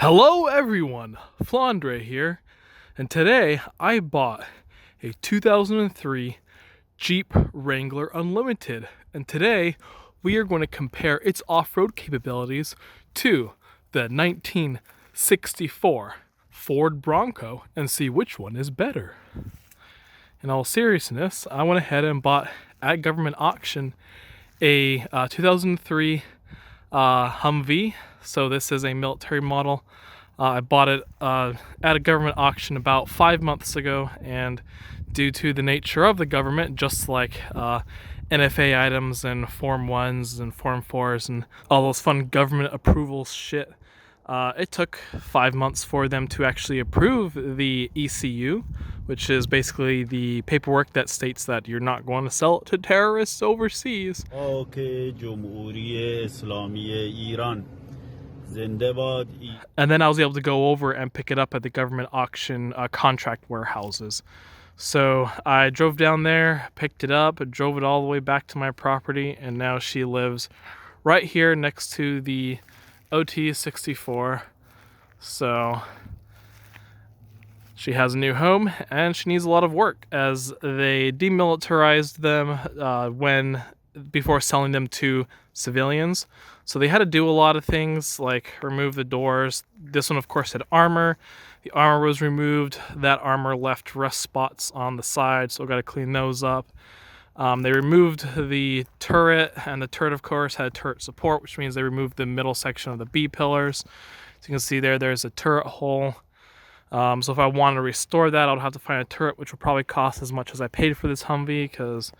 Hello everyone, Flandre here, and today I bought a 2003 Jeep Wrangler Unlimited, and today we are going to compare its off-road capabilities to the 1964 Ford Bronco and see which one is better. In all seriousness, I went ahead and bought at government auction a 2003 Humvee. So this is a military model. I bought it at a government auction about 5 months ago, and due to the nature of the government, just like NFA items and Form 1s and Form 4s and all those fun government approvals shit, it took 5 months for them to actually approve the ECU, which is basically the paperwork that states that you're not going to sell it to terrorists overseas. Okay, Jumhuriye Islamiye Iran. And then I was able to go over and pick it up at the government auction contract warehouses. So I drove down there, picked it up, drove it all the way back to my property, and now she lives right here next to the OT-64. So she has a new home, and she needs a lot of work as they demilitarized them before selling them to civilians. So they had to do a lot of things like remove the doors. This one, of course, had armor. The armor was removed. That armor left rust spots on the side, so I got to clean those up. They removed the turret, and the turret, of course, had turret support, which means they removed the middle section of the B pillars. So you can see there's a turret hole. So if I wanted to restore that, I would have to find a turret, which would probably cost as much as I paid for this Humvee, because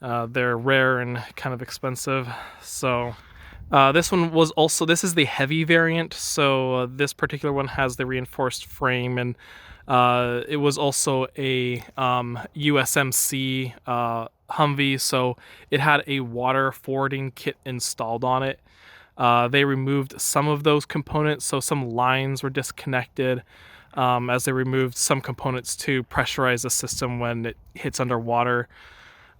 they're rare and kind of expensive. So this is the heavy variant. So this particular one has the reinforced frame, and it was also a USMC Humvee, so it had a water forwarding kit installed on it. They removed some of those components, so some lines were disconnected, as they removed some components to pressurize the system when it hits underwater.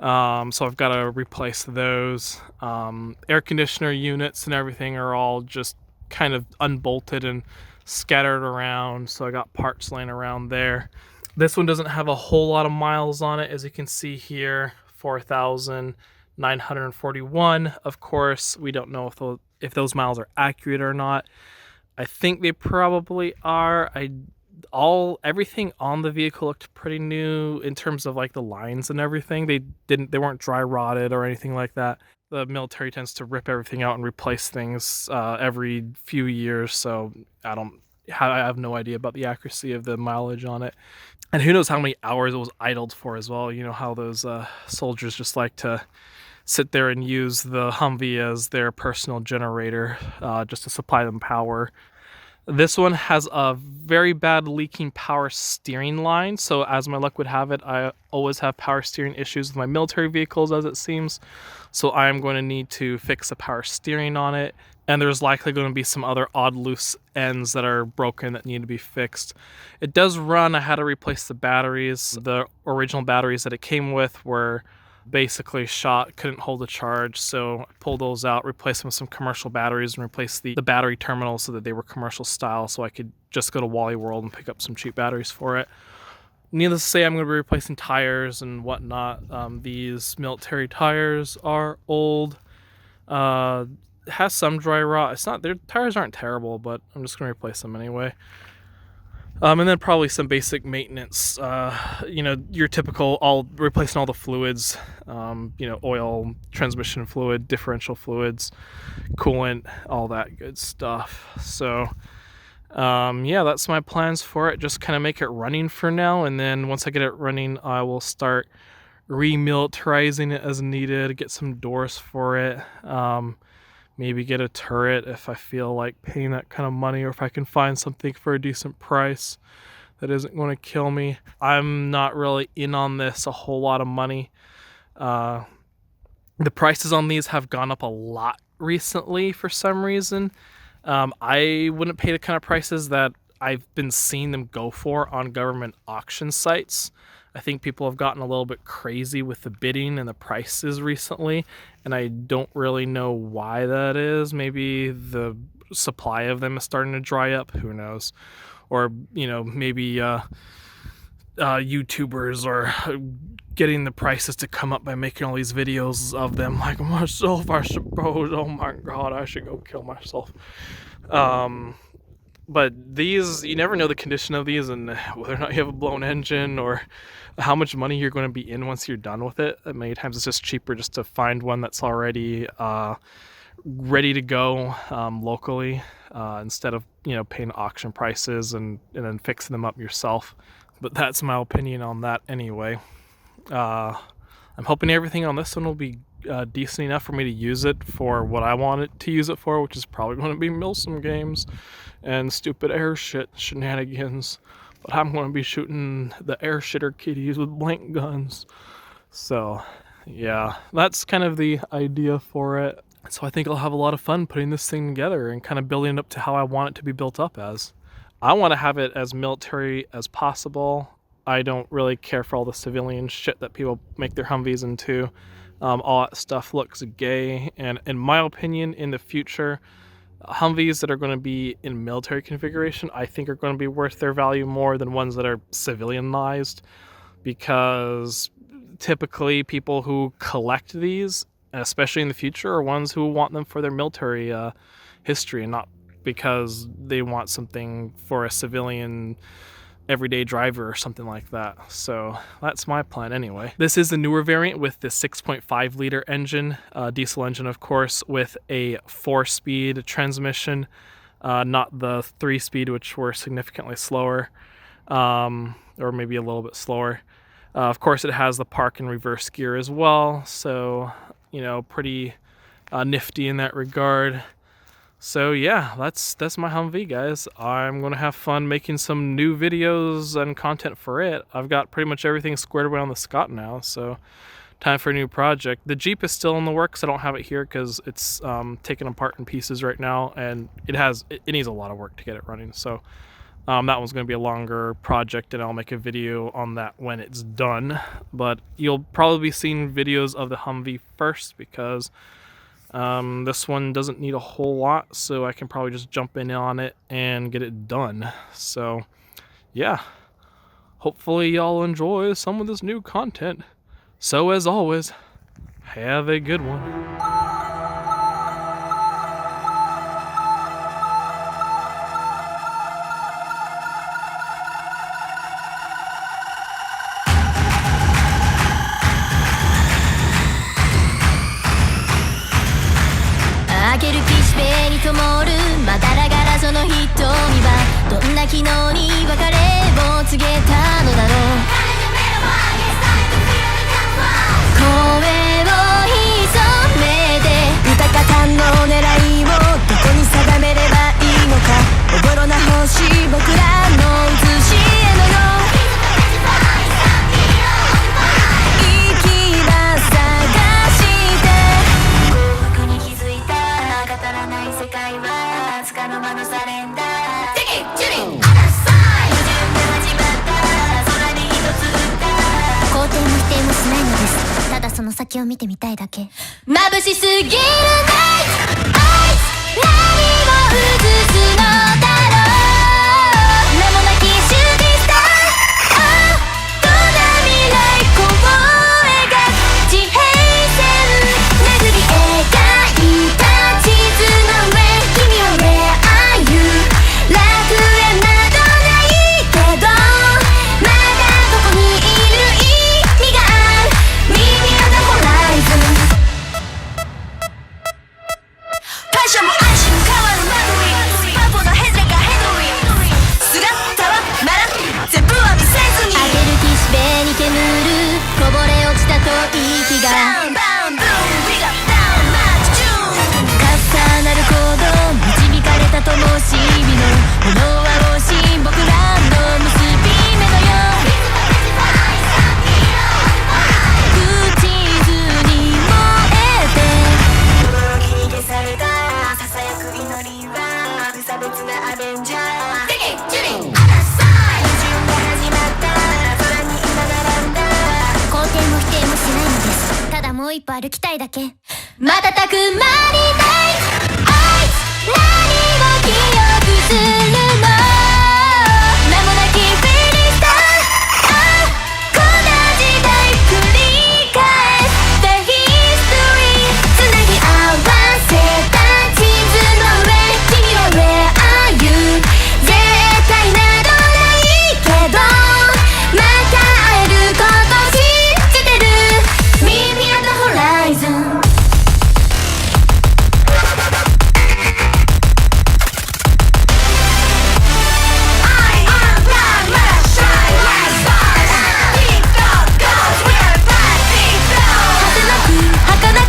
So I've got to replace those. Air conditioner units and everything are all just kind of unbolted and scattered around, so I got parts laying around there. This one doesn't have a whole lot of miles on it, as you can see here, 4,941. Of course, we don't know if those miles are accurate or not. I think they probably are. Everything on the vehicle looked pretty new in terms of like the lines and everything. They weren't dry rotted or anything like that. The military tends to rip everything out and replace things every few years, so I have no idea about the accuracy of the mileage on it. And who knows how many hours it was idled for as well. You know how those soldiers just like to sit there and use the Humvee as their personal generator, just to supply them power. This one has a very bad leaking power steering line, so as my luck would have it, I always have power steering issues with my military vehicles, as it seems. So I am going to need to fix the power steering on it, and there's likely going to be some other odd loose ends that are broken that need to be fixed. It does run. I had to replace the batteries. The original batteries that it came with were basically shot, couldn't hold a charge, so I pulled those out, replaced them with some commercial batteries, and replaced the battery terminals so that they were commercial style, so I could just go to Wally World and pick up some cheap batteries for it. Needless to say, I'm going to be replacing tires and whatnot. These military tires are old. It has some dry rot. Their tires aren't terrible, but I'm just going to replace them anyway. And then probably some basic maintenance, your typical, replacing all the fluids, oil, transmission fluid, differential fluids, coolant, all that good stuff. So, yeah, that's my plans for it. Just kind of make it running for now. And then once I get it running, I will start remilitarizing it as needed, get some doors for it. Maybe get a turret if I feel like paying that kind of money, or if I can find something for a decent price that isn't going to kill me. I'm not really in on this a whole lot of money. The prices on these have gone up a lot recently for some reason. I wouldn't pay the kind of prices that I've been seeing them go for on government auction sites. I think people have gotten a little bit crazy with the bidding and the prices recently, and I don't really know why that is. Maybe the supply of them is starting to dry up. Who knows? Or maybe YouTubers are getting the prices to come up by making all these videos of them, like myself, I suppose. Oh my god, I should go kill myself. But these, you never know the condition of these and whether or not you have a blown engine or how much money you're going to be in once you're done with it. Many times it's just cheaper just to find one that's already ready to go locally, instead of paying auction prices and then fixing them up yourself. But that's my opinion on that anyway. I'm hoping everything on this one will be decent enough for me to use it for what I want it to use it for, which is probably going to be Milsim games and stupid air shit shenanigans. But I'm going to be shooting the air shitter kitties with blank guns. So yeah, that's kind of the idea for it. So I think I'll have a lot of fun putting this thing together and kind of building it up to how I want it to be built up as. I want to have it as military as possible. I don't really care for all the civilian shit that people make their Humvees into. All that stuff looks gay, and in my opinion, in the future, Humvees that are going to be in military configuration, I think are going to be worth their value more than ones that are civilianized, because typically people who collect these, especially in the future, are ones who want them for their military history, and not because they want something for a civilian everyday driver or something like that. So that's my plan anyway. This is the newer variant with the 6.5 liter engine, diesel engine of course, with a 4-speed transmission, not the 3-speed, which were significantly slower, or maybe a little bit slower. Of course it has the park and reverse gear as well, so pretty nifty in that regard. So yeah, that's my Humvee, guys. I'm gonna have fun making some new videos and content for it. I've got pretty much everything squared away on the Scott now, so time for a new project. The Jeep is still in the works. I don't have it here because it's taken apart in pieces right now, and it needs a lot of work to get it running. So that one's gonna be a longer project, and I'll make a video on that when it's done. But you'll probably be seeing videos of the Humvee first, because this one doesn't need a whole lot, so I can probably just jump in on it and get it done. So yeah, hopefully y'all enjoy some of this new content. So as always, have a good one. 灯るまだらがらその瞳はどんな昨日に別れを告げたのだろう声を潜めて歌方の狙いをどこに定めればいいのかおぼろな星僕らの写し絵のよう息は探して幸福に気づいた語らない世界はつかの間のサレンダー Take it, Judy, other side 矛盾で始まった空に一つ打った肯定も否定もしないのですただその先を見てみたいだけ眩しすぎるナイトあいつ何を映すのだろう名もなきシューティスターどんな未来声が地平線巡り描いた地図の上君は Where are you 楽園などないけどまだここにいる意味がある We near the horizon 会社も愛しも変わるマドリーパポのヘゼがヘドリー姿はまだ全部は見せずに上げる岸辺に煙るこぼれ落ちた吐息が Bound, boom, we got down, march, June 重なる行動導かれた灯火の炎は押し僕らの結び目のよう口ずに燃えて驚きに消されたささやく祈りは無差別なアベンジャー Take it, Judy, other side 矛盾が始まった空に今並んだ肯定も否定もしないのですただもう一歩歩きたいだけ瞬く間にないあいつ何を記憶するの名もなきフィリスターこんな時代繰り返したヒストリーつなぎ合わせた地図の上君は Where are you 絶対などないけどまた会えること信じてる Meet me at the horizon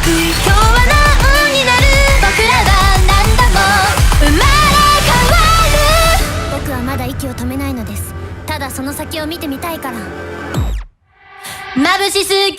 今日は何になる僕らは何度も生まれ変わる僕はまだ息を止めないのですただその先を見てみたいから眩しすぎる